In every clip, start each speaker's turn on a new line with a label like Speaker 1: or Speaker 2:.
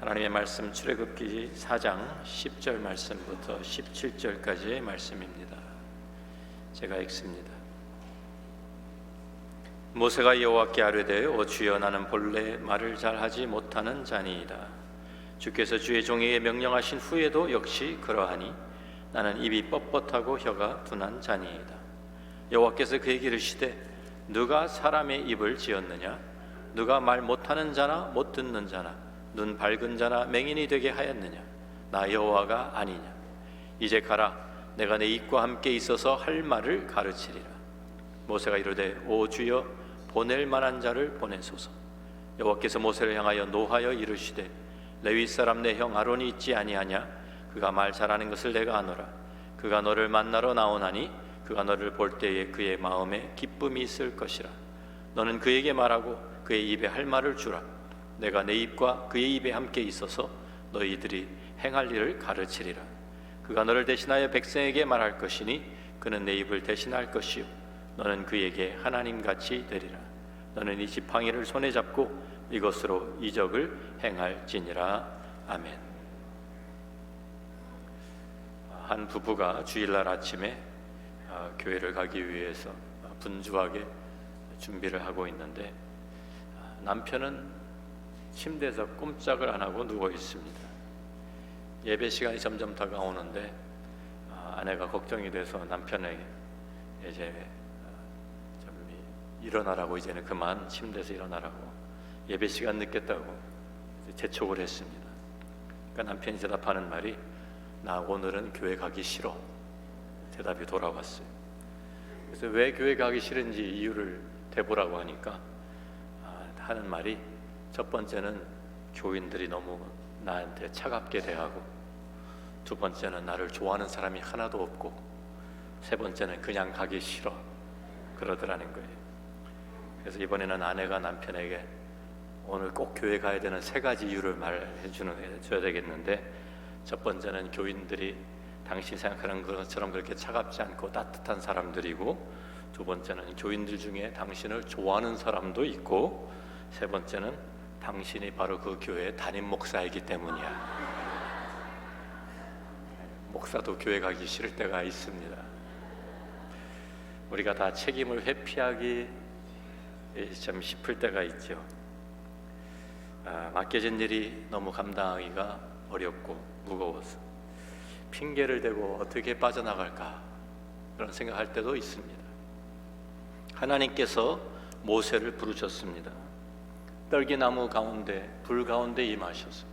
Speaker 1: 하나님의 말씀 출애굽기 4장 10절 말씀부터 17절까지의 말씀입니다. 제가 읽습니다. 모세가 여호와께 아뢰되 오 주여 나는 본래 말을 잘하지 못하는 자니이다. 주께서 주의 종에게 명령하신 후에도 역시 그러하니 나는 입이 뻣뻣하고 혀가 둔한 자니이다. 여호와께서 그에게 이르시되 누가 사람의 입을 지었느냐? 누가 말 못하는 자나 못 듣는 자나 눈 밝은 자나 맹인이 되게 하였느냐? 나 여호와가 아니냐? 이제 가라. 내가 내 입과 함께 있어서 할 말을 가르치리라. 모세가 이르되 오 주여 보낼 만한 자를 보내소서. 여호와께서 모세를 향하여 노하여 이르시되 레위 사람 내 형 아론이 있지 아니하냐? 그가 말 잘하는 것을 내가 아노라. 그가 너를 만나러 나오나니 그가 너를 볼 때에 그의 마음에 기쁨이 있을 것이라. 너는 그에게 말하고 그의 입에 할 말을 주라. 내가 내 입과 그의 입에 함께 있어서 너희들이 행할 일을 가르치리라. 그가 너를 대신하여 백성에게 말할 것이니 그는 내 입을 대신할 것이요 너는 그에게 하나님같이 되리라. 너는 이 지팡이를 손에 잡고 이것으로 이적을 행할지니라. 아멘. 한 부부가 주일날 아침에 교회를 가기 위해서 분주하게 준비를 하고 있는데 남편은 침대에서 꼼짝을 안 하고 누워 있습니다. 예배 시간이 점점 다가오는데 아내가 걱정이 돼서 남편에게 이제 좀 일어나라고, 이제는 그만 침대에서 일어나라고, 예배 시간 늦겠다고 재촉을 했습니다. 그러니까 남편이 대답하는 말이 나 오늘은 교회 가기 싫어. 대답이 돌아왔어요. 그래서 왜 교회 가기 싫은지 이유를 대보라고 하니까 하는 말이, 첫 번째는 교인들이 너무 나한테 차갑게 대하고, 두 번째는 나를 좋아하는 사람이 하나도 없고, 세 번째는 그냥 가기 싫어 그러더라는 거예요. 그래서 이번에는 아내가 남편에게 오늘 꼭 교회 가야 되는 세 가지 이유를 말해줘야 되겠는데, 첫 번째는 교인들이 당신 생각하는 것처럼 그렇게 차갑지 않고 따뜻한 사람들이고, 두 번째는 교인들 중에 당신을 좋아하는 사람도 있고, 세 번째는 당신이 바로 그 교회의 담임 목사이기 때문이야. 목사도 교회 가기 싫을 때가 있습니다. 우리가 다 책임을 회피하기 좀 싶을 때가 있죠. 맡겨진 일이 너무 감당하기가 어렵고 무거워서 핑계를 대고 어떻게 빠져나갈까 그런 생각할 때도 있습니다. 하나님께서 모세를 부르셨습니다. 떨기나무 가운데 불 가운데 임하셔서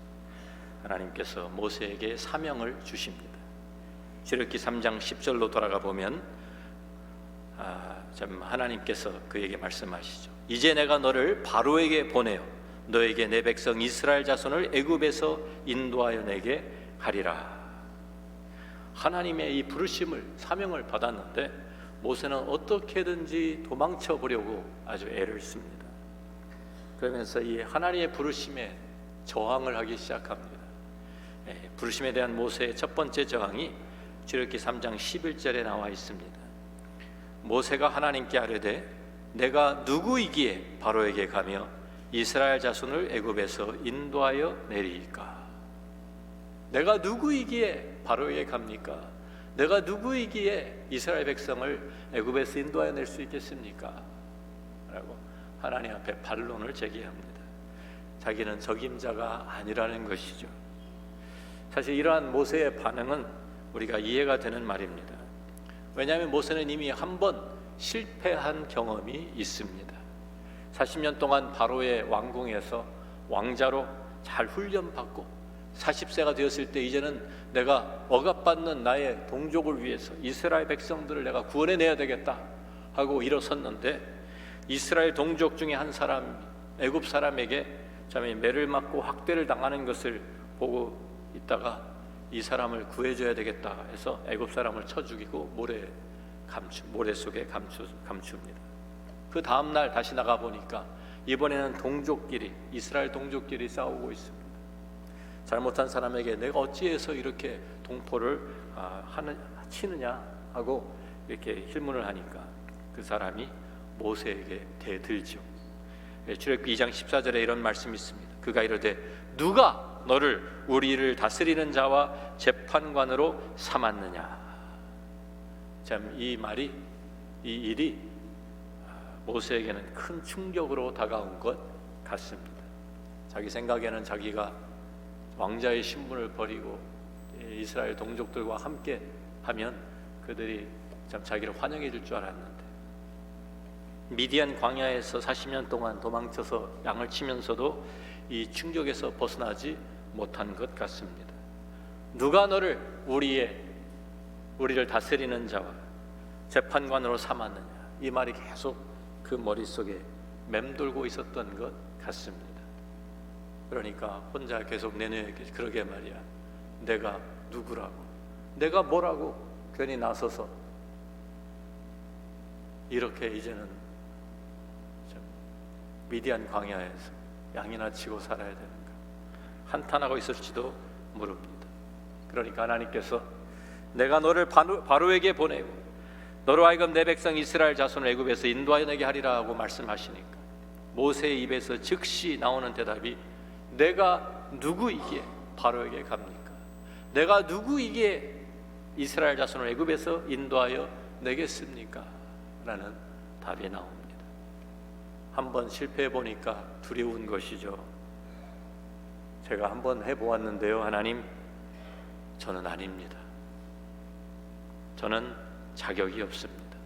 Speaker 1: 하나님께서 모세에게 사명을 주십니다. 출애굽기 3장 10절로 돌아가 보면 하나님께서 그에게 말씀하시죠. 이제 내가 너를 바로에게 보내어 너에게 내 백성 이스라엘 자손을 애굽에서 인도하여 내게 하리라. 하나님의 이 부르심을, 사명을 받았는데 모세는 어떻게든지 도망쳐 보려고 아주 애를 씁니다. 그러면서 이 하나님의 부르심에 저항을 하기 시작합니다. 부르심에 대한 모세의 첫 번째 저항이 출애굽기 3장 11절에 나와 있습니다. 모세가 하나님께 아뢰되 내가 누구이기에 바로에게 가며 이스라엘 자손을 애굽에서 인도하여 내리이까? 내가 누구이기에 바로에게 갑니까? 내가 누구이기에 이스라엘 백성을 애굽에서 인도하여 낼 수 있겠습니까? 라고 하나님 앞에 반론을 제기합니다. 자기는 적임자가 아니라는 것이죠. 사실 이러한 모세의 반응은 우리가 이해가 되는 말입니다. 왜냐하면 모세는 이미 한 번 실패한 경험이 있습니다. 40년 동안 바로의 왕궁에서 왕자로 잘 훈련받고 40세가 되었을 때 이제는 내가 억압받는 나의 동족을 위해서 이스라엘 백성들을 내가 구원해내야 되겠다 하고 일어섰는데, 이스라엘 동족 중에 한 사람, 애굽 사람에게 매를 맞고 학대를 당하는 것을 보고 있다가 이 사람을 구해줘야 되겠다 해서 애굽 사람을 쳐 죽이고 모래 속에 감춥니다. 그 다음 날 다시 나가 보니까 이번에는 이스라엘 동족끼리 싸우고 있습니다. 잘못한 사람에게 내가 어찌해서 이렇게 동포를 치느냐 하고 이렇게 힐문을 하니까 그 사람이 모세에게 대들죠. 출애굽기 2장 14절에 이런 말씀이 있습니다. 그가 이르되 누가 너를 우리를 다스리는 자와 재판관으로 삼았느냐. 참 이 말이, 이 일이 모세에게는 큰 충격으로 다가온 것 같습니다. 자기 생각에는 자기가 왕자의 신분을 버리고 이스라엘 동족들과 함께 하면 그들이 참 자기를 환영해 줄 줄 알았는데, 미디안 광야에서 40년 동안 도망쳐서 양을 치면서도 이 충격에서 벗어나지 못한 것 같습니다. 누가 너를 우리를 다스리는 자와 재판관으로 삼았느냐, 이 말이 계속 그 머릿속에 맴돌고 있었던 것 같습니다. 그러니까 혼자 계속 내내 그러게 말이야, 내가 누구라고, 내가 뭐라고 괜히 나서서 이렇게 이제는 미디안 광야에서 양이나 치고 살아야 되는가 한탄하고 있을지도 모릅니다. 그러니까 하나님께서 내가 너를 바로에게 보내고 너로 하여금 내 백성 이스라엘 자손을 애굽에서 인도하여 내게 하리라 하고 말씀하시니까 모세의 입에서 즉시 나오는 대답이, 내가 누구이기에 바로에게 갑니까? 내가 누구이기에 이스라엘 자손을 애굽에서 인도하여 내겠습니까? 라는 답이 나옵니다. 한번 실패해 보니까 두려운 것이죠. 제가 한번 해보았는데요, 하나님, 저는 아닙니다. 저는 자격이 없습니다.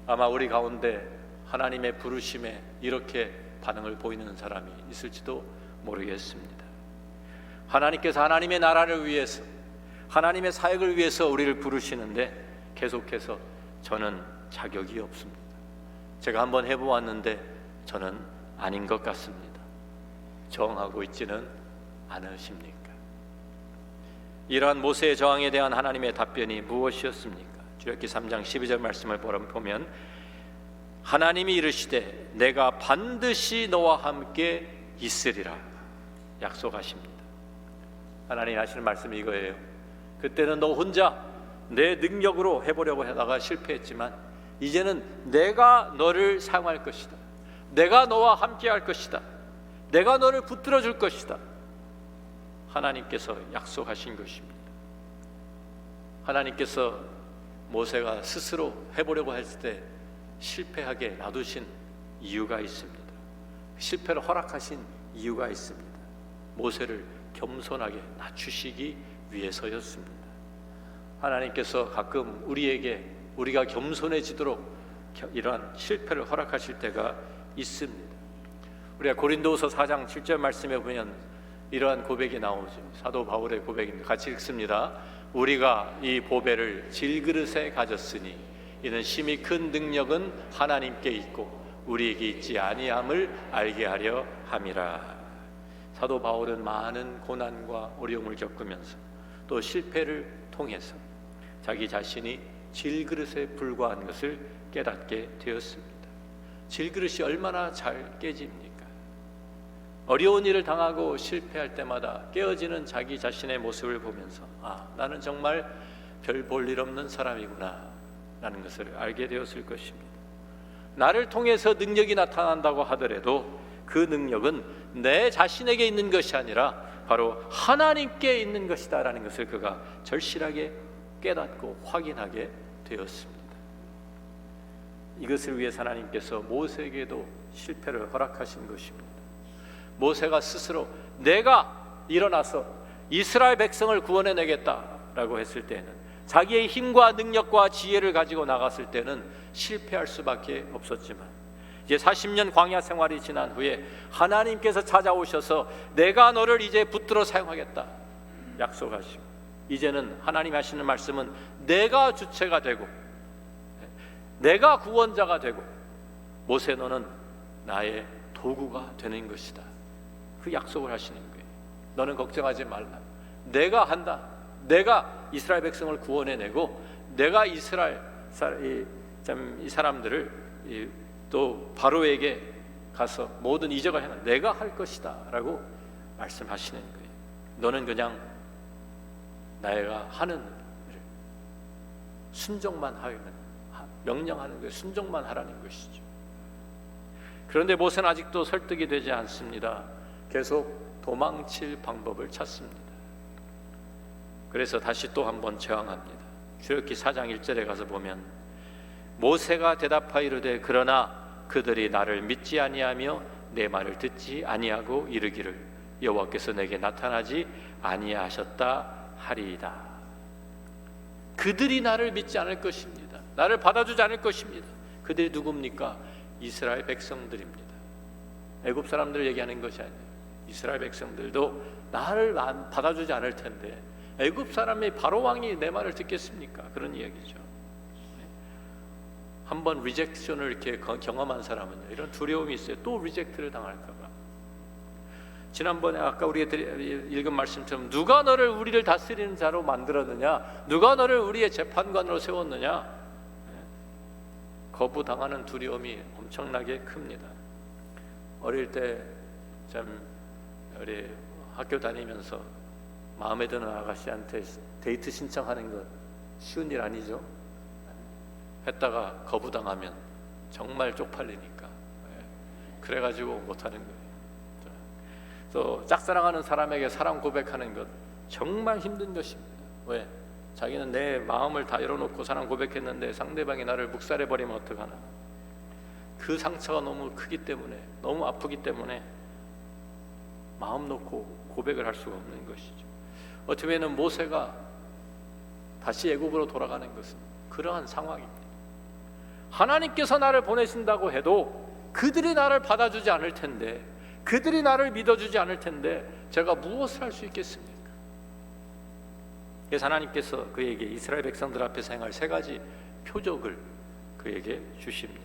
Speaker 1: 아마 우리 가운데 하나님의 부르심에 이렇게 반응을 보이는 사람이 있을지도 모르겠습니다. 하나님께서 하나님의 나라를 위해서, 하나님의 사역을 위해서 우리를 부르시는데 계속해서 저는 자격이 없습니다. 제가 한번 해보았는데 저는 아닌 것 같습니다. 저항하고 있지는 않으십니까? 이러한 모세의 저항에 대한 하나님의 답변이 무엇이었습니까? 출애굽기 3장 12절 말씀을 보면 하나님이 이르시되 내가 반드시 너와 함께 있으리라 약속하십니다. 하나님 하시는 말씀이 이거예요. 그때는 너 혼자 내 능력으로 해보려고 하다가 실패했지만 이제는 내가 너를 사용할 것이다. 내가 너와 함께 할 것이다. 내가 너를 붙들어 줄 것이다. 하나님께서 약속하신 것입니다. 하나님께서 모세가 스스로 해보려고 했을 때 실패하게 놔두신 이유가 있습니다. 실패를 허락하신 이유가 있습니다. 모세를 겸손하게 낮추시기 위해서였습니다. 하나님께서 가끔 우리가 겸손해지도록 이러한 실패를 허락하실 때가 있습니다. 우리가 고린도후서 4장 7절 말씀에 보면 이러한 고백이 나오죠. 사도 바울의 고백입니다. 같이 읽습니다. 우리가 이 보배를 질그릇에 가졌으니 이는 심히 큰 능력은 하나님께 있고 우리에게 있지 아니함을 알게 하려 함이라. 사도 바울은 많은 고난과 어려움을 겪으면서 또 실패를 통해서 자기 자신이 질그릇에 불과한 것을 깨닫게 되었습니다. 질그릇이 얼마나 잘 깨집니까? 어려운 일을 당하고 실패할 때마다 깨어지는 자기 자신의 모습을 보면서 나는 정말 별 볼 일 없는 사람이구나 라는 것을 알게 되었을 것입니다. 나를 통해서 능력이 나타난다고 하더라도 그 능력은 내 자신에게 있는 것이 아니라 바로 하나님께 있는 것이다 라는 것을 그가 절실하게 깨닫고 확인하게 되었습니다. 이것을 위해 하나님께서 모세에게도 실패를 허락하신 것입니다. 모세가 스스로 내가 일어나서 이스라엘 백성을 구원해내겠다라고 했을 때는 자기의 힘과 능력과 지혜를 가지고 나갔을 때는 실패할 수밖에 없었지만 이제 40년 광야 생활이 지난 후에 하나님께서 찾아오셔서 내가 너를 이제 붙들어 사용하겠다 약속하시고 이제는 하나님 하시는 말씀은 내가 주체가 되고 내가 구원자가 되고 모세 너는 나의 도구가 되는 것이다. 그 약속을 하시는 거예요. 너는 걱정하지 말라. 내가 한다. 내가 이스라엘 백성을 구원해내고 내가 이 사람들을 또 바로에게 가서 모든 이적을 해놔. 내가 할 것이다 라고 말씀하시는 거예요. 너는 그냥 내가 하는 일을 순종만 하면 명령하는 거예요. 순종만 하라는 것이죠. 그런데 모세는 아직도 설득이 되지 않습니다. 계속 도망칠 방법을 찾습니다. 그래서 다시 또 한번 저항합니다. 출애굽기 4장 1절에 가서 보면 모세가 대답하이르되 그러나 그들이 나를 믿지 아니하며 내 말을 듣지 아니하고 이르기를 여호와께서 내게 나타나지 아니하셨다 하리이다. 그들이 나를 믿지 않을 것입니다. 나를 받아주지 않을 것입니다. 그들이 누굽니까? 이스라엘 백성들입니다. 애굽 사람들 얘기하는 것이 아니에요. 이스라엘 백성들도 나를 받아주지 않을 텐데 애굽 사람의 바로 왕이 내 말을 듣겠습니까? 그런 이야기죠. 한번 리젝션을 이렇게 경험한 사람은 이런 두려움이 있어요. 또 리젝트를 당할까 봐. 지난번에 아까 우리가 읽은 말씀처럼 누가 너를 우리를 다스리는 자로 만들었느냐, 누가 너를 우리의 재판관으로 세웠느냐, 거부당하는 두려움이 엄청나게 큽니다. 어릴 때 참 우리 학교 다니면서 마음에 드는 아가씨한테 데이트 신청하는 것 쉬운 일 아니죠. 했다가 거부당하면 정말 쪽팔리니까 그래가지고 못하는 거예요. 또 짝사랑하는 사람에게 사랑 고백하는 것 정말 힘든 것입니다. 왜? 자기는 내 마음을 다 열어놓고 사랑 고백했는데 상대방이 나를 묵살해버리면 어떡하나. 그 상처가 너무 크기 때문에, 너무 아프기 때문에 마음 놓고 고백을 할 수가 없는 것이죠. 어떻게 보면 모세가 다시 애굽으로 돌아가는 것은 그러한 상황입니다. 하나님께서 나를 보내신다고 해도 그들이 나를 받아주지 않을 텐데, 그들이 나를 믿어주지 않을 텐데 제가 무엇을 할 수 있겠습니까? 그래서 하나님께서 그에게 이스라엘 백성들 앞에서 행할 세 가지 표적을 그에게 주십니다.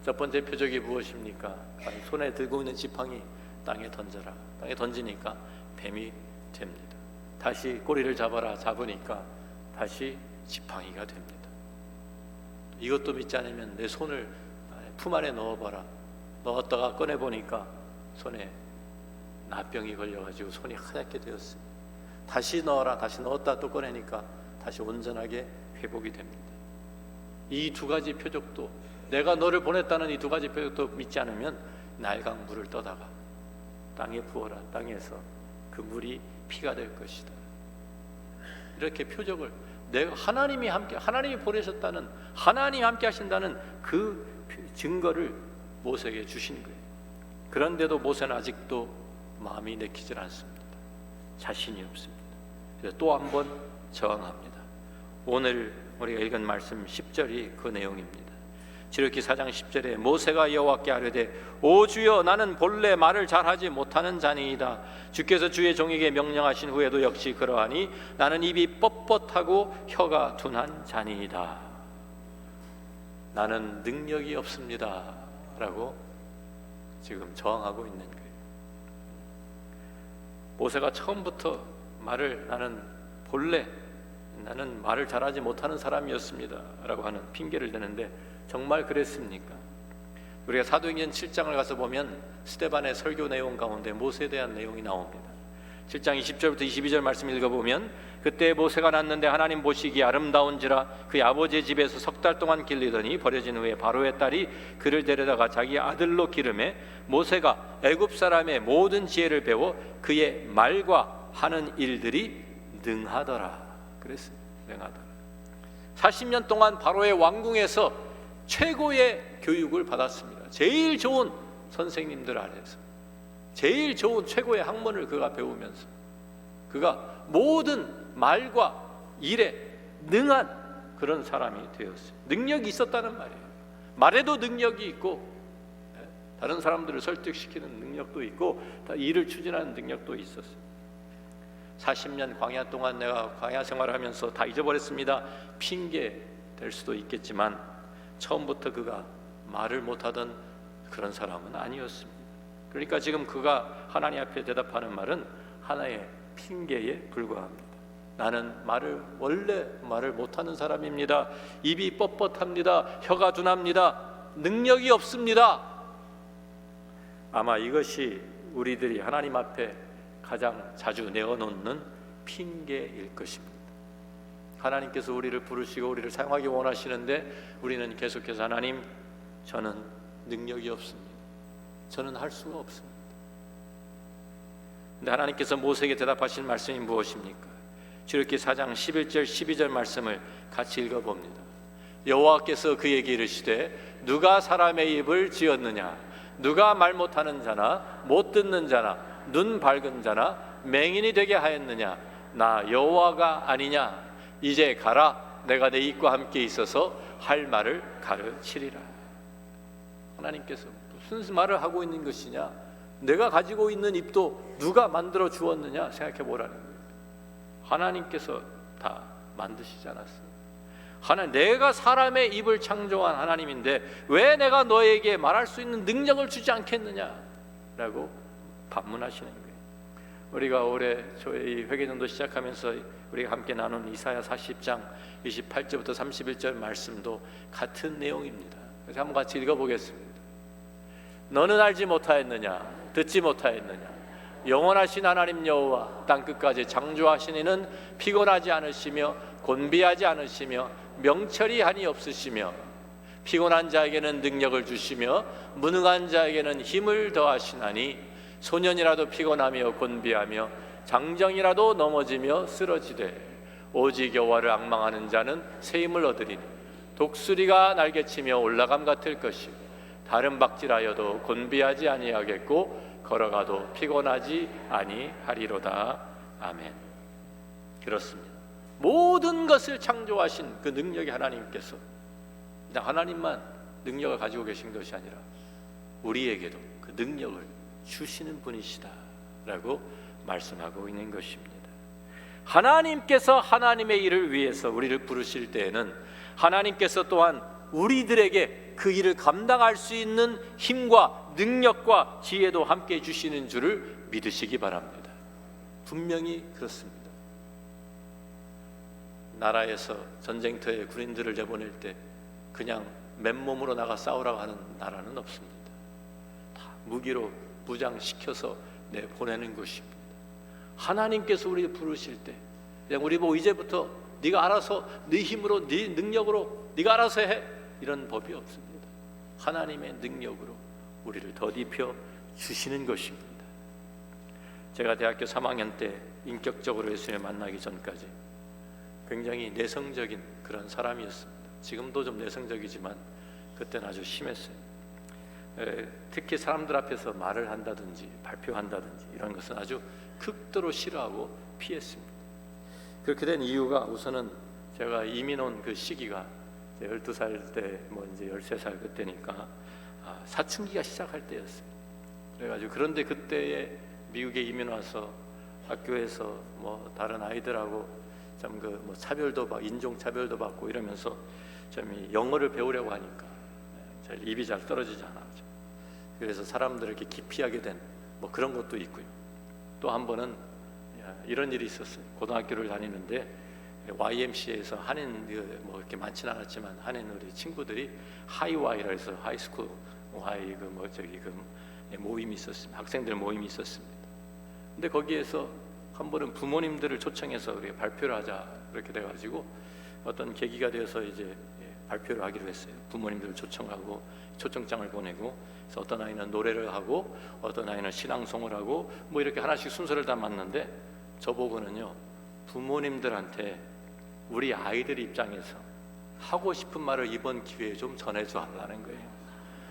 Speaker 1: 첫 번째 표적이 무엇입니까? 손에 들고 있는 지팡이 땅에 던져라. 땅에 던지니까 뱀이 됩니다. 다시 꼬리를 잡아라. 잡으니까 다시 지팡이가 됩니다. 이것도 믿지 않으면 내 손을 품 안에 넣어봐라. 넣었다가 꺼내보니까 손에 나병이 걸려가지고 손이 하얗게 되었습니다. 다시 넣어라. 다시 넣었다 또 꺼내니까 다시 온전하게 회복이 됩니다. 이 두 가지 표적도, 내가 너를 보냈다는 이 두 가지 표적도 믿지 않으면 날강 물을 떠다가 땅에 부어라. 땅에서 그 물이 피가 될 것이다. 이렇게 표적을, 내가 하나님이 보내셨다는, 하나님이 함께 하신다는 그 증거를 모세에게 주신 거예요. 그런데도 모세는 아직도 마음이 내키질 않습니다. 자신이 없습니다. 그래서 또 한 번 저항합니다. 오늘 우리가 읽은 말씀 10절이 그 내용입니다. 출애굽기 4장 10절에 모세가 여호와께 아뢰되 오 주여, 나는 본래 말을 잘하지 못하는 자니이다. 주께서 주의 종에게 명령하신 후에도 역시 그러하니 나는 입이 뻣뻣하고 혀가 둔한 자니이다. 나는 능력이 없습니다 라고 지금 저항하고 있는 거예요. 모세가 처음부터 나는 말을 잘하지 못하는 사람이었습니다 라고 하는 핑계를 대는데 정말 그랬습니까? 우리가 사도행전 7장을 가서 보면 스데반의 설교 내용 가운데 모세에 대한 내용이 나옵니다. 7장 20절부터 22절 말씀 읽어보면 그때 모세가 낳는데 하나님 보시기에 아름다운지라 그의 아버지의 집에서 석 달 동안 길리더니 버려진 후에 바로의 딸이 그를 데려다가 자기 아들로 기르매 모세가 애굽 사람의 모든 지혜를 배워 그의 말과 하는 일들이 능하더라. 그랬어요. 능하더라. 40년 동안 바로의 왕궁에서 최고의 교육을 받았습니다. 제일 좋은 선생님들 아래에서 제일 좋은 최고의 학문을 그가 배우면서 그가 모든 말과 일에 능한 그런 사람이 되었어요. 능력이 있었다는 말이에요. 말에도 능력이 있고 다른 사람들을 설득시키는 능력도 있고 일을 추진하는 능력도 있었어요. 40년 광야 동안 내가 광야 생활하면서 다 잊어버렸습니다. 핑계 될 수도 있겠지만 처음부터 그가 말을 못하던 그런 사람은 아니었습니다. 그러니까 지금 그가 하나님 앞에 대답하는 말은 하나의 핑계에 불과합니다. 나는 원래 말을 못하는 사람입니다. 입이 뻣뻣합니다. 혀가 둔합니다. 능력이 없습니다. 아마 이것이 우리들이 하나님 앞에 가장 자주 내어놓는 핑계일 것입니다. 하나님께서 우리를 부르시고 우리를 사용하기 원하시는데 우리는 계속해서 하나님, 저는 능력이 없습니다. 저는 할 수가 없습니다. 근데 하나님께서 모세에게 대답하신 말씀이 무엇입니까? 출애굽기 4장 11절 12절 말씀을 같이 읽어봅니다. 여호와께서 그에게 이르시되 누가 사람의 입을 지었느냐? 누가 말 못하는 자나 못 듣는 자나 눈 밝은 자나 맹인이 되게 하였느냐? 나 여호와가 아니냐? 이제 가라. 내가 내 입과 함께 있어서 할 말을 가르치리라. 하나님께서 무슨 말을 하고 있는 것이냐? 내가 가지고 있는 입도 누가 만들어 주었느냐 생각해 보라는 거예요. 하나님께서 다 만드시지 않았어요. 내가 사람의 입을 창조한 하나님인데 왜 내가 너에게 말할 수 있는 능력을 주지 않겠느냐라고 반문하시는 거예요. 우리가 올해 저희 회개전도 시작하면서 우리가 함께 나눈 이사야 40장 28절부터 31절 말씀도 같은 내용입니다. 그래서 한번 같이 읽어보겠습니다. 너는 알지 못하였느냐? 듣지 못하였느냐? 영원하신 하나님 여호와 땅끝까지 창조하신 이는 피곤하지 않으시며 곤비하지 않으시며 명철이 한이 없으시며 피곤한 자에게는 능력을 주시며 무능한 자에게는 힘을 더하시나니 소년이라도 피곤하며 곤비하며 장정이라도 넘어지며 쓰러지되 오직 여호와를 앙망하는 자는 새 힘을 얻으리니 독수리가 날개치며 올라감 같을 것이고 다른 박질하여도 곤비하지 아니하겠고 걸어가도 피곤하지 아니하리로다. 아멘. 그렇습니다. 모든 것을 창조하신 그 능력의 하나님께서 그냥 하나님만 능력을 가지고 계신 것이 아니라 우리에게도 그 능력을 주시는 분이시다라고 말씀하고 있는 것입니다. 하나님께서 하나님의 일을 위해서 우리를 부르실 때에는 하나님께서 또한 우리들에게 그 일을 감당할 수 있는 힘과 능력과 지혜도 함께 주시는 줄을 믿으시기 바랍니다. 분명히 그렇습니다. 나라에서 전쟁터에 군인들을 내보낼 때 그냥 맨몸으로 나가 싸우라고 하는 나라는 없습니다. 다 무기로 무장시켜서 내보내는 것입니다. 하나님께서 우리 부르실 때 그냥 우리 보고 이제부터 네가 알아서 네 힘으로 네 능력으로 네가 알아서 해 이런 법이 없습니다. 하나님의 능력으로 우리를 덧입혀 주시는 것입니다. 제가 대학교 3학년 때 인격적으로 예수님을 만나기 전까지 굉장히 내성적인 그런 사람이었습니다. 지금도 좀 내성적이지만 그때는 아주 심했어요. 특히 사람들 앞에서 말을 한다든지 발표한다든지 이런 것은 아주 극도로 싫어하고 피했습니다. 그렇게 된 이유가 우선은 제가 이민 온 그 시기가 12살 때 뭐 이제 13살 그때니까 사춘기가 시작할 때였어요. 그래가지고 그런데 그때에 미국에 이민 와서 학교에서 뭐 다른 아이들하고 좀 그 뭐 차별도 받고 인종 차별도 받고 이러면서 좀 영어를 배우려고 하니까 잘 입이 잘 떨어지지 않았죠. 그래서 사람들을 이렇게 기피하게 된 뭐 그런 것도 있고요. 또 한 번은 이런 일이 있었어요. 고등학교를 다니는데 YMCA에서 한인 뭐 이렇게 많지는 않았지만 한인 우리 친구들이 하이와이라 해서 하이스쿨 와이 그 뭐 저기 그 모임이 있었습니다. 학생들 모임이 있었습니다. 근데 거기에서 한 번은 부모님들을 초청해서 우리가 발표를 하자 그렇게 돼가지고 어떤 계기가 되어서 이제 발표를 하기로 했어요. 부모님들을 초청하고 초청장을 보내고 그래서 어떤 아이는 노래를 하고 어떤 아이는 신앙송을 하고 뭐 이렇게 하나씩 순서를 다 맞는데 저보고는요 부모님들한테 우리 아이들 입장에서 하고 싶은 말을 이번 기회에 좀 전해줘 달라는 거예요.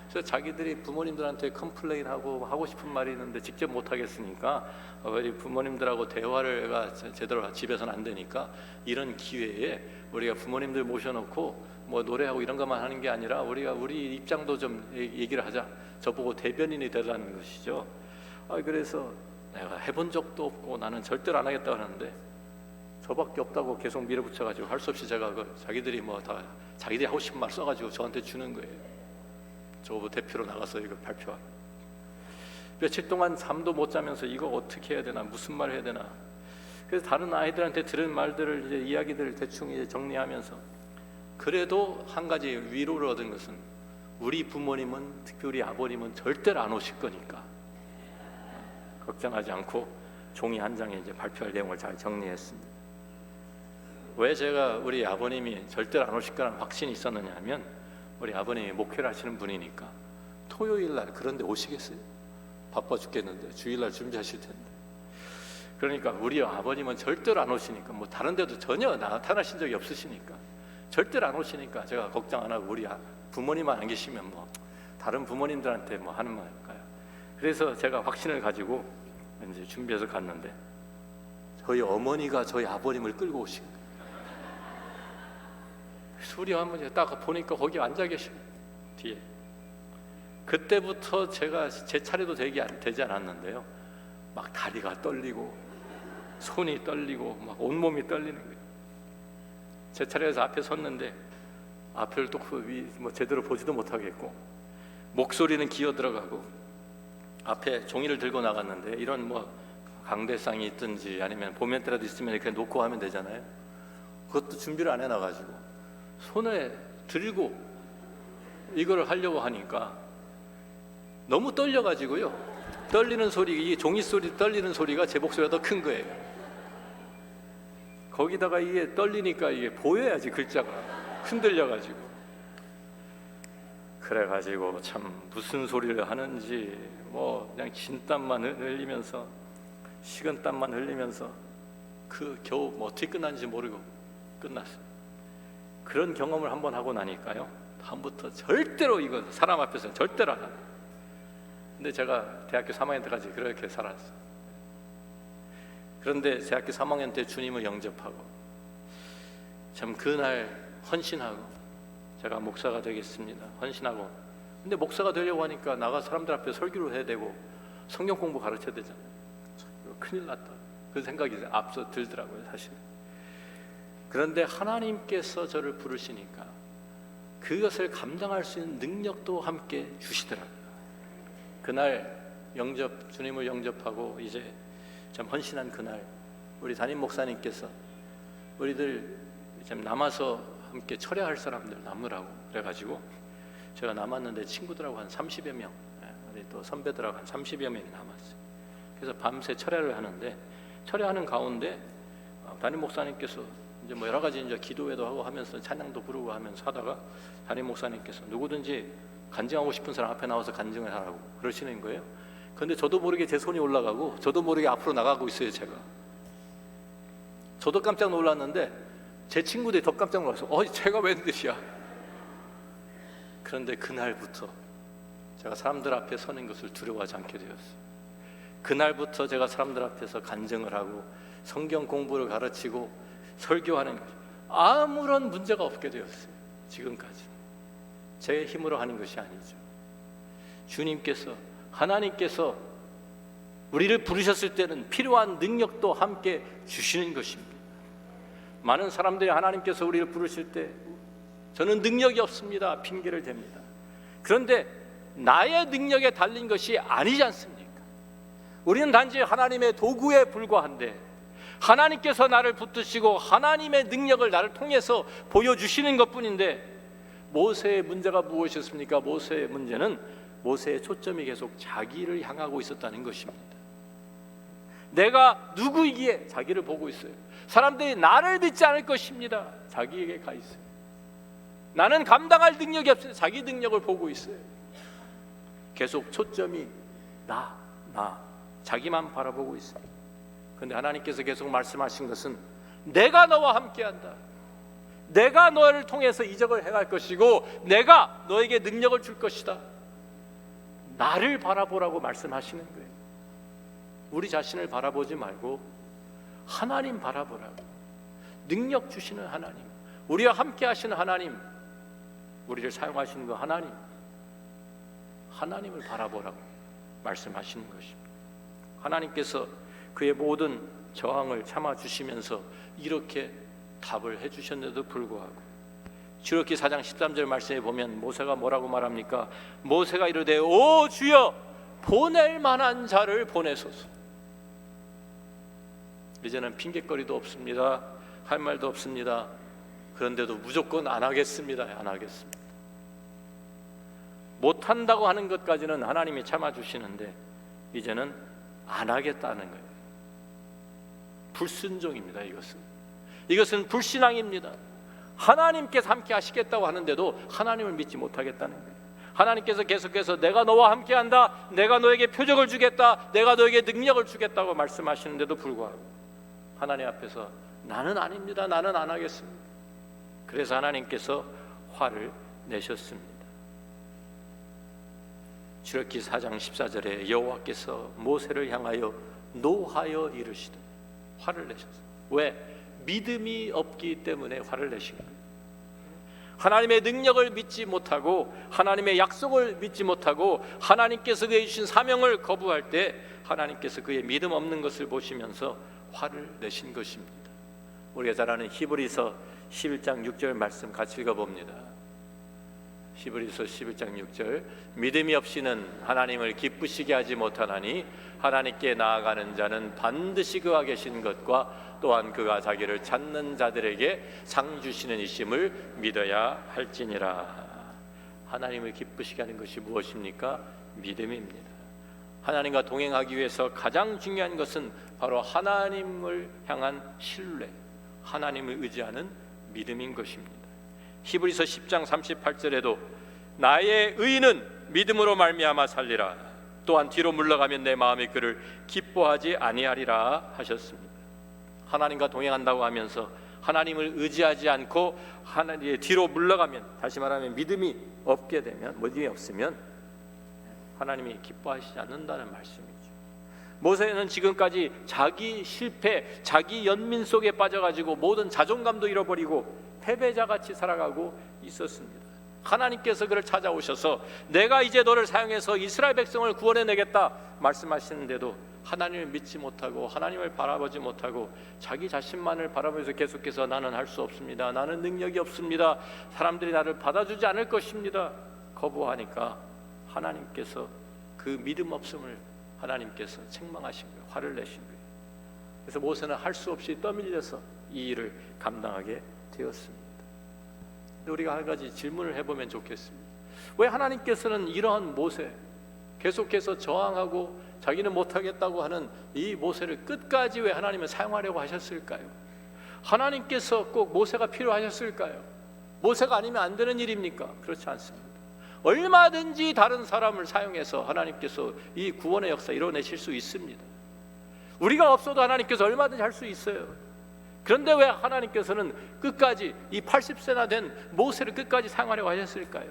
Speaker 1: 그래서 자기들이 부모님들한테 컴플레인하고 하고 싶은 말이 있는데 직접 못 하겠으니까 부모님들하고 대화를 제대로 집에서는 안 되니까 이런 기회에 우리가 부모님들 모셔놓고 뭐 노래하고 이런 것만 하는 게 아니라 우리가 우리 입장도 좀 얘기를 하자. 저보고 대변인이 되라는 것이죠. 그래서 내가 해본 적도 없고 나는 절대로 안 하겠다고 하는데 저밖에 없다고 계속 밀어붙여가지고 할 수 없이 제가 자기들이 뭐 다 자기들이 하고 싶은 말 써가지고 저한테 주는 거예요. 저 대표로 나가서 이거 발표하고 며칠 동안 잠도 못 자면서 이거 어떻게 해야 되나 무슨 말 해야 되나. 그래서 다른 아이들한테 들은 말들을 이제 이야기들을 대충 이제 정리하면서 그래도 한 가지 위로를 얻은 것은 우리 부모님은 특히 우리 아버님은 절대로 안 오실 거니까 걱정하지 않고 종이 한 장에 이제 발표할 내용을 잘 정리했습니다. 왜 제가 우리 아버님이 절대로 안 오실 거라는 확신이 있었느냐 하면 우리 아버님이 목회를 하시는 분이니까 토요일 날 그런데 오시겠어요? 바빠 죽겠는데 주일날 준비하실 텐데 그러니까 우리 아버님은 절대로 안 오시니까, 뭐 다른 데도 전혀 나타나신 적이 없으시니까 절대로 안 오시니까 제가 걱정 안 하고 우리 부모님만 안 계시면 뭐 다른 부모님들한테 뭐 하는 말일까요? 그래서 제가 확신을 가지고 이제 준비해서 갔는데 저희 어머니가 저희 아버님을 끌고 오신 거예요. 그래서 우리 어머니가 딱 보니까 거기 앉아 계시고 뒤에. 그때부터 제가 제 차례도 되지 않았는데요, 막 다리가 떨리고 손이 떨리고 막 온몸이 떨리는 거예요. 제 차례에서 앞에 섰는데 앞을 또 뭐 제대로 보지도 못하겠고 목소리는 기어 들어가고 앞에 종이를 들고 나갔는데 이런 뭐 강대상이 있든지 아니면 보면대라도 있으면 그냥 놓고 하면 되잖아요. 그것도 준비를 안 해놔가지고 손에 들고 이거를 하려고 하니까 너무 떨려가지고요, 떨리는 소리, 이 종이 소리 떨리는 소리가 제 목소리가 더 큰 거예요. 거기다가 이게 떨리니까 이게 보여야지 글자가 흔들려가지고, 그래가지고 참 무슨 소리를 하는지 뭐 그냥 진땀만 흘리면서 식은땀만 흘리면서 그 겨우 뭐 어떻게 끝났는지 모르고 끝났어요. 그런 경험을 한번 하고 나니까요, 다음부터 절대로 이거 사람 앞에서는 절대로 안 합니다. 근데 제가 대학교 3학년 때까지 그렇게 살았어요. 그런데 대학교 3학년 때 주님을 영접하고 참 그날 헌신하고 제가 목사가 되겠습니다 헌신하고, 근데 목사가 되려고 하니까 나가 사람들 앞에 설교를 해야 되고 성경 공부 가르쳐야 되잖아요. 큰일 났다, 그 생각이 앞서 들더라고요 사실. 그런데 하나님께서 저를 부르시니까 그것을 감당할 수 있는 능력도 함께 주시더라고요. 그날 주님을 영접하고 이제 참 헌신한 그날 우리 담임 목사님께서 우리들 참 남아서 함께 철야할 사람들 남으라고 그래가지고 제가 남았는데 친구들하고 한 30여 명, 우리 또 선배들하고 한 30여 명이 남았어요. 그래서 밤새 철야를 하는데, 철야하는 가운데 담임 목사님께서 이제 뭐 여러 가지 이제 기도회도 하고 하면서 찬양도 부르고 하면서 하다가 담임 목사님께서 누구든지 간증하고 싶은 사람 앞에 나와서 간증을 하라고 그러시는 거예요. 그런데 저도 모르게 제 손이 올라가고 저도 모르게 앞으로 나가고 있어요. 저도 깜짝 놀랐는데 제 친구들이 더 깜짝 놀라서 제가 웬일이야. 그런데 그날부터 제가 사람들 앞에 서는 것을 두려워하지 않게 되었어요. 그날부터 제가 사람들 앞에서 간증을 하고 성경 공부를 가르치고 설교하는 것, 아무런 문제가 없게 되었어요. 지금까지 제 힘으로 하는 것이 아니죠. 주님께서, 하나님께서 우리를 부르셨을 때는 필요한 능력도 함께 주시는 것입니다. 많은 사람들이 하나님께서 우리를 부르실 때 저는 능력이 없습니다 핑계를 댑니다. 그런데 나의 능력에 달린 것이 아니지 않습니까? 우리는 단지 하나님의 도구에 불과한데 하나님께서 나를 붙드시고 하나님의 능력을 나를 통해서 보여주시는 것뿐인데, 모세의 문제가 무엇이었습니까? 모세의 문제는 모세의 초점이 계속 자기를 향하고 있었다는 것입니다. 내가 누구이기에 자기를 보고 있어요. 사람들이 나를 믿지 않을 것입니다. 자기에게 가 있어요. 나는 감당할 능력이 없어요. 자기 능력을 보고 있어요. 계속 초점이 나 자기만 바라보고 있습니다. 그런데 하나님께서 계속 말씀하신 것은 내가 너와 함께한다. 내가 너를 통해서 이적을 행할 것이고 내가 너에게 능력을 줄 것이다. 나를 바라보라고 말씀하시는 거예요. 우리 자신을 바라보지 말고 하나님 바라보라고. 능력 주시는 하나님, 우리와 함께 하시는 하나님, 우리를 사용하시는 그 하나님을 바라보라고 말씀하시는 것입니다. 하나님께서 그의 모든 저항을 참아주시면서 이렇게 답을 해주셨는데도 불구하고 출애굽기 4장 13절 말씀에 보면 모세가 뭐라고 말합니까? 모세가 이르되 오 주여 보낼 만한 자를 보내소서. 이제는 핑계거리도 없습니다. 할 말도 없습니다. 그런데도 무조건 안 하겠습니다. 못한다고 하는 것까지는 하나님이 참아주시는데 이제는 안 하겠다는 거예요. 불순종입니다. 이것은 불신앙입니다. 하나님께서 함께 하시겠다고 하는데도 하나님을 믿지 못하겠다는 거예요. 하나님께서 계속해서 내가 너와 함께한다, 내가 너에게 표적을 주겠다, 내가 너에게 능력을 주겠다고 말씀하시는데도 불구하고 하나님 앞에서 나는 아닙니다, 나는 안 하겠습니다. 그래서 하나님께서 화를 내셨습니다. 출애굽기 4장 14절에 여호와께서 모세를 향하여 노하여 이르시되, 화를 내셨어요. 왜? 믿음이 없기 때문에 화를 내신 거예요. 하나님의 능력을 믿지 못하고 하나님의 약속을 믿지 못하고 하나님께서 그에게 주신 사명을 거부할 때 하나님께서 그의 믿음 없는 것을 보시면서 화를 내신 것입니다. 우리가 잘 아는 히브리서 11장 6절 말씀 같이 읽어봅니다. 히브리서 11장 6절, 믿음이 없이는 하나님을 기쁘시게 하지 못하나니 하나님께 나아가는 자는 반드시 그가 계신 것과 또한 그가 자기를 찾는 자들에게 상 주시는 이심을 믿어야 할지니라. 하나님을 기쁘시게 하는 것이 무엇입니까? 믿음입니다. 하나님과 동행하기 위해서 가장 중요한 것은 바로 하나님을 향한 신뢰, 하나님을 의지하는 믿음인 것입니다. 히브리서 10장 38절에도 나의 의인은 믿음으로 말미암아 살리라. 또한 뒤로 물러가면 내 마음이 그를 기뻐하지 아니하리라 하셨습니다. 하나님과 동행한다고 하면서 하나님을 의지하지 않고 하나님의 뒤로 물러가면, 다시 말하면 믿음이 없게 되면, 믿음이 없으면 하나님이 기뻐하시지 않는다는 말씀이죠. 모세는 지금까지 자기 실패, 자기 연민 속에 빠져가지고 모든 자존감도 잃어버리고 패배자같이 살아가고 있었습니다. 하나님께서 그를 찾아오셔서 내가 이제 너를 사용해서 이스라엘 백성을 구원해내겠다 말씀하시는데도 하나님을 믿지 못하고 하나님을 바라보지 못하고 자기 자신만을 바라보면서 계속해서 나는 할 수 없습니다, 나는 능력이 없습니다, 사람들이 나를 받아주지 않을 것입니다 거부하니까 하나님께서 그 믿음 없음을 하나님께서 책망하신 거예요. 화를 내신 거예요. 그래서 모세는 할 수 없이 떠밀려서 이 일을 감당하게 되었습니다. 우리가 한 가지 질문을 해보면 좋겠습니다. 왜 하나님께서는 이러한 모세, 계속해서 저항하고 자기는 못하겠다고 하는 이 모세를 끝까지 왜 하나님은 사용하려고 하셨을까요? 하나님께서 꼭 모세가 필요하셨을까요? 모세가 아니면 안 되는 일입니까? 그렇지 않습니다. 얼마든지 다른 사람을 사용해서 하나님께서 이 구원의 역사 이뤄내실 수 있습니다. 우리가 없어도 하나님께서 얼마든지 할 수 있어요. 그런데 왜 하나님께서는 끝까지 이 80세나 된 모세를 끝까지 사용하려고 하셨을까요?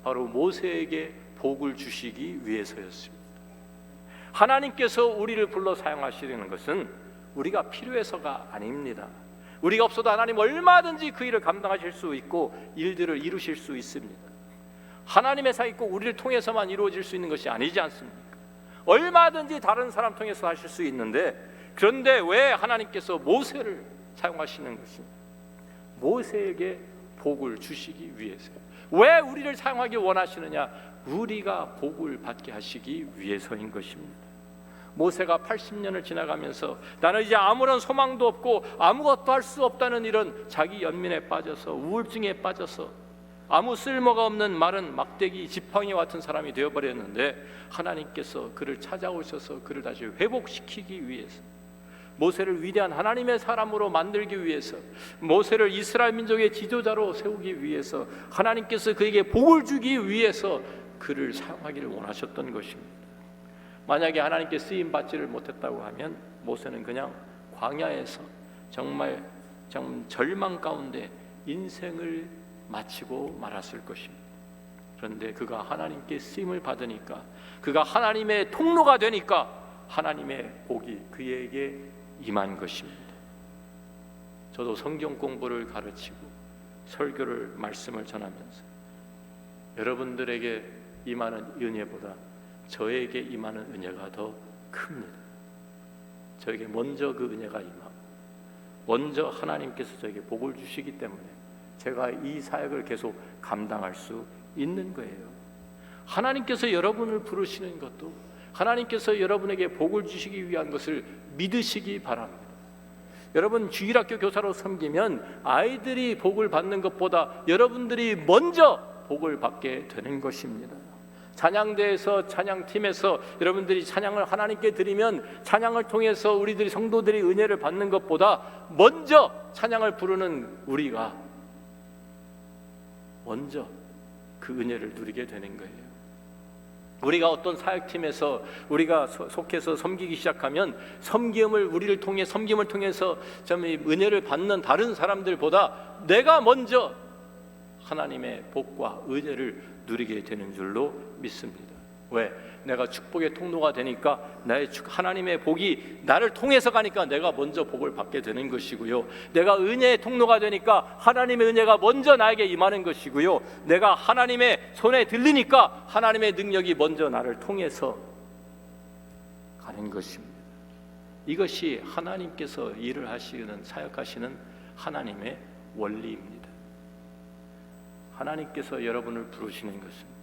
Speaker 1: 바로 모세에게 복을 주시기 위해서였습니다. 하나님께서 우리를 불러 사용하시려는 것은 우리가 필요해서가 아닙니다. 우리가 없어도 하나님 얼마든지 그 일을 감당하실 수 있고 일들을 이루실 수 있습니다. 하나님의 사이 꼭 우리를 통해서만 이루어질 수 있는 것이 아니지 않습니까? 얼마든지 다른 사람 통해서 하실 수 있는데, 그런데 왜 하나님께서 모세를 사용하시는 것입니까? 모세에게 복을 주시기 위해서요. 왜 우리를 사용하기 원하시느냐? 우리가 복을 받게 하시기 위해서인 것입니다. 모세가 80년을 지나가면서 나는 이제 아무런 소망도 없고 아무것도 할 수 없다는 이런 자기 연민에 빠져서 우울증에 빠져서 아무 쓸모가 없는 마른 막대기 지팡이 같은 사람이 되어버렸는데, 하나님께서 그를 찾아오셔서 그를 다시 회복시키기 위해서, 모세를 위대한 하나님의 사람으로 만들기 위해서, 모세를 이스라엘 민족의 지도자로 세우기 위해서, 하나님께서 그에게 복을 주기 위해서 그를 사용하기를 원하셨던 것입니다. 만약에 하나님께 쓰임 받지를 못했다고 하면 모세는 그냥 광야에서 정말 절망 가운데 인생을 마치고 말았을 것입니다. 그런데 그가 하나님께 쓰임을 받으니까, 그가 하나님의 통로가 되니까 하나님의 복이 그에게 임한 것입니다. 저도 성경 공부를 가르치고 설교를 말씀을 전하면서 여러분들에게 임하는 은혜보다 저에게 임하는 은혜가 더 큽니다. 저에게 먼저 그 은혜가 임하고 먼저 하나님께서 저에게 복을 주시기 때문에 제가 이 사역을 계속 감당할 수 있는 거예요. 하나님께서 여러분을 부르시는 것도 하나님께서 여러분에게 복을 주시기 위한 것을 믿으시기 바랍니다. 여러분 주일학교 교사로 섬기면 아이들이 복을 받는 것보다 여러분들이 먼저 복을 받게 되는 것입니다. 찬양대에서 찬양팀에서 여러분들이 찬양을 하나님께 드리면 찬양을 통해서 우리들이 성도들이 은혜를 받는 것보다 먼저 찬양을 부르는 우리가 먼저 그 은혜를 누리게 되는 거예요. 우리가 어떤 사역팀에서 우리가 속해서 섬기기 시작하면 우리를 통해 섬김을 통해서 좀 은혜를 받는 다른 사람들보다 내가 먼저 하나님의 복과 은혜를 누리게 되는 줄로 믿습니다. 왜? 내가 축복의 통로가 되니까 하나님의 복이 나를 통해서 가니까 내가 먼저 복을 받게 되는 것이고요, 내가 은혜의 통로가 되니까 하나님의 은혜가 먼저 나에게 임하는 것이고요, 내가 하나님의 손에 들리니까 하나님의 능력이 먼저 나를 통해서 가는 것입니다. 이것이 하나님께서 일을 하시는, 사역하시는 하나님의 원리입니다. 하나님께서 여러분을 부르시는 것은,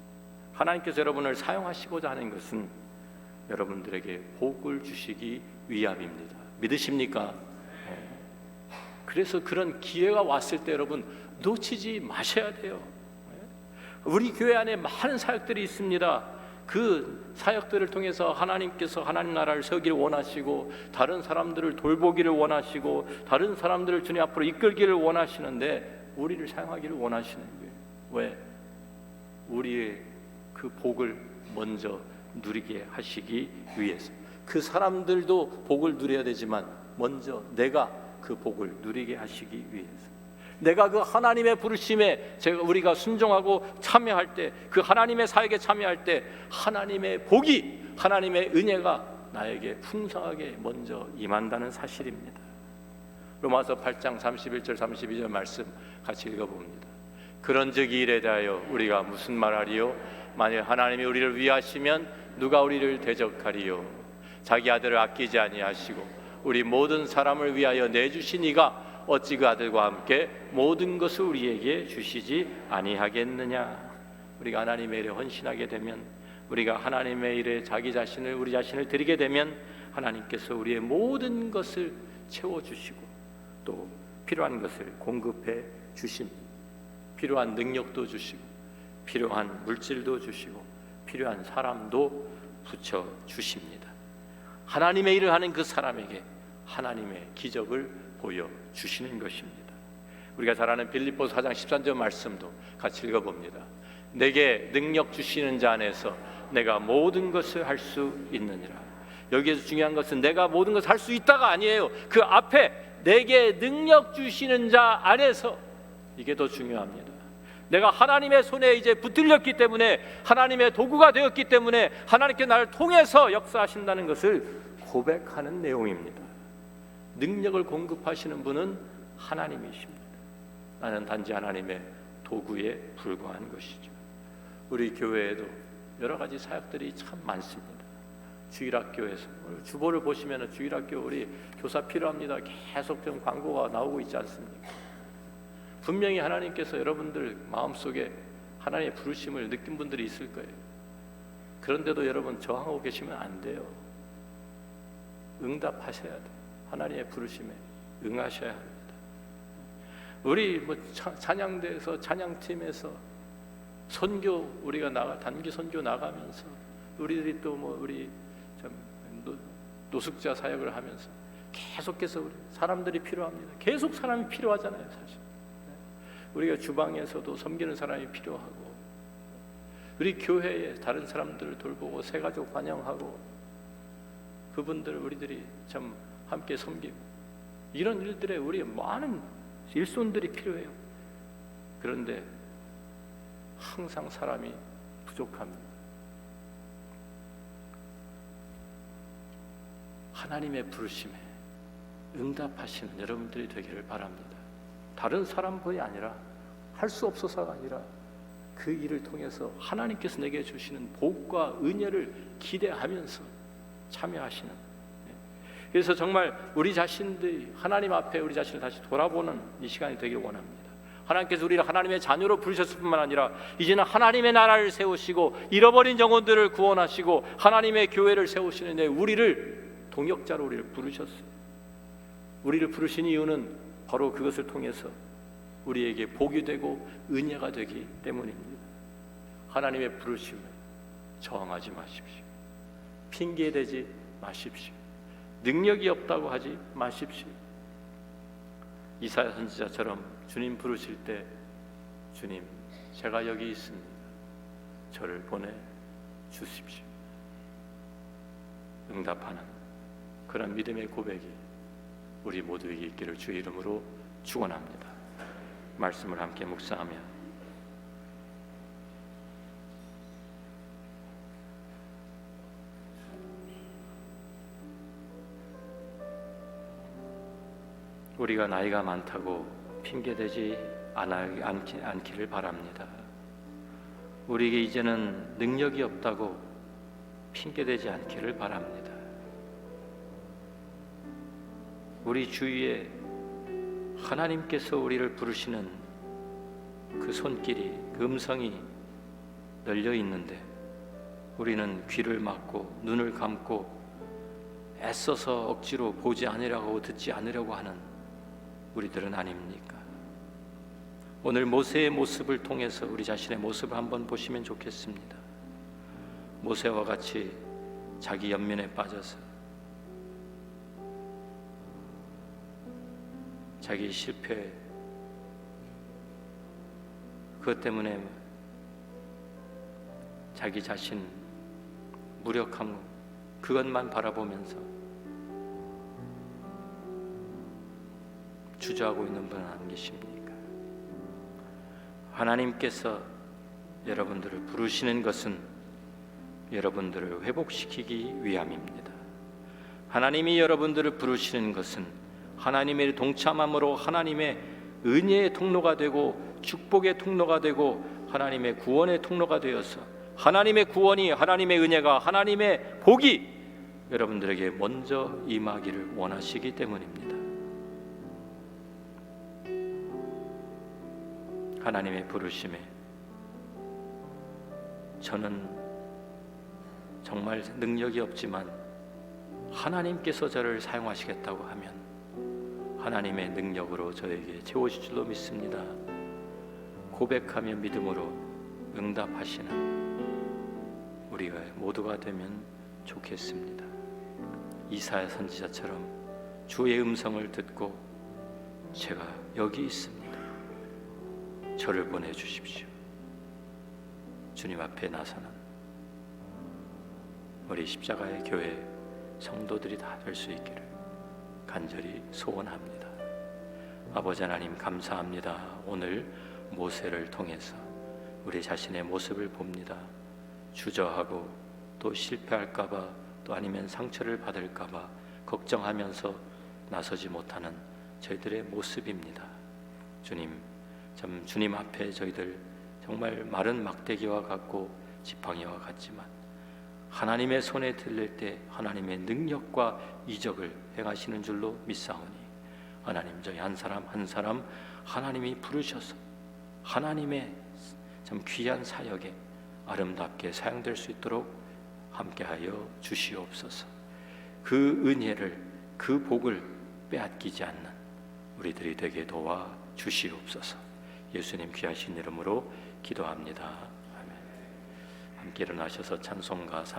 Speaker 1: 하나님께서 여러분을 사용하시고자 하는 것은 여러분들에게 복을 주시기 위함입니다. 믿으십니까? 그래서 그런 기회가 왔을 때 여러분 놓치지 마셔야 돼요. 우리 교회 안에 많은 사역들이 있습니다. 그 사역들을 통해서 하나님께서 하나님 나라를 세우기를 원하시고, 다른 사람들을 돌보기를 원하시고, 다른 사람들을 주님 앞으로 이끌기를 원하시는데 우리를 사용하기를 원하시는 거예요. 왜? 우리의 그 복을 먼저 누리게 하시기 위해서. 그 사람들도 복을 누려야 되지만 먼저 내가 그 복을 누리게 하시기 위해서, 내가 그 하나님의 부르심에 우리가 순종하고 참여할 때, 그 하나님의 사역에 참여할 때 하나님의 복이, 하나님의 은혜가 나에게 풍성하게 먼저 임한다는 사실입니다. 로마서 8장 31절 32절 말씀 같이 읽어봅니다. 그런즉 이 일에 대하여 우리가 무슨 말하리요? 만일 하나님이 우리를 위하시면 누가 우리를 대적하리요? 자기 아들을 아끼지 아니하시고 우리 모든 사람을 위하여 내주신 이가 어찌 그 아들과 함께 모든 것을 우리에게 주시지 아니하겠느냐? 우리가 하나님의 일에 헌신하게 되면, 우리가 하나님의 일에 우리 자신을 드리게 되면 하나님께서 우리의 모든 것을 채워주시고 또 필요한 것을 공급해 주십니다. 필요한 능력도 주시고 필요한 물질도 주시고 필요한 사람도 붙여 주십니다. 하나님의 일을 하는 그 사람에게 하나님의 기적을 보여주시는 것입니다. 우리가 잘 아는 빌립보서 4장 13절 말씀도 같이 읽어봅니다. 내게 능력 주시는 자 안에서 내가 모든 것을 할 수 있느니라. 여기에서 중요한 것은 내가 모든 것을 할 수 있다가 아니에요. 그 앞에 내게 능력 주시는 자 안에서, 이게 더 중요합니다. 내가 하나님의 손에 이제 붙들렸기 때문에, 하나님의 도구가 되었기 때문에 하나님께 나를 통해서 역사하신다는 것을 고백하는 내용입니다. 능력을 공급하시는 분은 하나님이십니다. 나는 단지 하나님의 도구에 불과한 것이죠. 우리 교회에도 여러 가지 사역들이 참 많습니다. 주일학교에서 주보를 보시면 주일학교 우리 교사 필요합니다. 계속 좀 광고가 나오고 있지 않습니까? 분명히 하나님께서 여러분들 마음속에 하나님의 부르심을 느낀 분들이 있을 거예요. 그런데도 여러분 저항하고 계시면 안 돼요. 응답하셔야 돼요. 하나님의 부르심에 응하셔야 합니다. 우리 찬양대에서, 찬양팀에서 선교, 우리가 단기 선교 나가면서 우리들이 또 우리 노숙자 사역을 하면서 계속해서 우리 사람들이 필요합니다. 계속 사람이 필요하잖아요, 사실. 우리가 주방에서도 섬기는 사람이 필요하고, 우리 교회에 다른 사람들을 돌보고 새가족 환영하고, 그분들 우리들이 참 함께 섬기고, 이런 일들에 우리 많은 일손들이 필요해요. 그런데 항상 사람이 부족합니다. 하나님의 부르심에 응답하시는 여러분들이 되기를 바랍니다. 다른 사람뿐이 아니라, 할 수 없어서가 아니라 그 일을 통해서 하나님께서 내게 주시는 복과 은혜를 기대하면서 참여하시는, 그래서 정말 우리 자신들이 하나님 앞에 우리 자신을 다시 돌아보는 이 시간이 되길 원합니다. 하나님께서 우리를 하나님의 자녀로 부르셨을 뿐만 아니라 이제는 하나님의 나라를 세우시고 잃어버린 영혼들을 구원하시고 하나님의 교회를 세우시는데 우리를 동역자로 우리를 부르셨어요. 우리를 부르신 이유는 바로 그것을 통해서 우리에게 복이 되고 은혜가 되기 때문입니다. 하나님의 부르심에 저항하지 마십시오. 핑계대지 마십시오. 능력이 없다고 하지 마십시오. 이사야 선지자처럼 주님 부르실 때, 주님 제가 여기 있습니다, 저를 보내 주십시오. 응답하는 그런 믿음의 고백이 우리 모두에게 있기를 주의 이름으로 축원합니다. 말씀을 함께 묵상하며 우리가 나이가 많다고 핑계대지 않기를 바랍니다. 우리에게 이제는 능력이 없다고 핑계대지 않기를 바랍니다. 우리 주위에 하나님께서 우리를 부르시는 그 손길이, 그 음성이 널려 있는데 우리는 귀를 막고 눈을 감고 애써서 억지로 보지 않으려고 듣지 않으려고 하는 우리들은 아닙니까? 오늘 모세의 모습을 통해서 우리 자신의 모습을 한번 보시면 좋겠습니다. 모세와 같이 자기 연민에 빠져서 자기 실패, 그것 때문에 자기 자신 무력함, 그것만 바라보면서 주저하고 있는 분은 안 계십니까? 하나님께서 여러분들을 부르시는 것은 여러분들을 회복시키기 위함입니다. 하나님이 여러분들을 부르시는 것은 하나님의 동참함으로 하나님의 은혜의 통로가 되고 축복의 통로가 되고 하나님의 구원의 통로가 되어서 하나님의 구원이, 하나님의 은혜가, 하나님의 복이 여러분들에게 먼저 임하기를 원하시기 때문입니다. 하나님의 부르심에 저는 정말 능력이 없지만 하나님께서 저를 사용하시겠다고 하면 하나님의 능력으로 저에게 채워질 줄로 믿습니다. 고백하며 믿음으로 응답하시는 우리가 모두가 되면 좋겠습니다. 이사야 선지자처럼 주의 음성을 듣고 제가 여기 있습니다, 저를 보내주십시오. 주님 앞에 나서는 우리 십자가의 교회 성도들이 다 될 수 있기를 간절히 소원합니다. 아버지 하나님 감사합니다. 오늘 모세를 통해서 우리 자신의 모습을 봅니다. 주저하고 또 실패할까봐 또 아니면 상처를 받을까봐 걱정하면서 나서지 못하는 저희들의 모습입니다. 주님, 참 주님 앞에 저희들 정말 마른 막대기와 같고 지팡이와 같지만 하나님의 손에 들릴 때 하나님의 능력과 이적을 행하시는 줄로 믿사오니 하나님, 저희 한 사람 한 사람 하나님이 부르셔서 하나님의 참 귀한 사역에 아름답게 사용될 수 있도록 함께하여 주시옵소서. 그 은혜를, 그 복을 빼앗기지 않는 우리들이 되게 도와 주시옵소서. 예수님 귀하신 이름으로 기도합니다. 아멘. 함께 일어나셔서 찬송가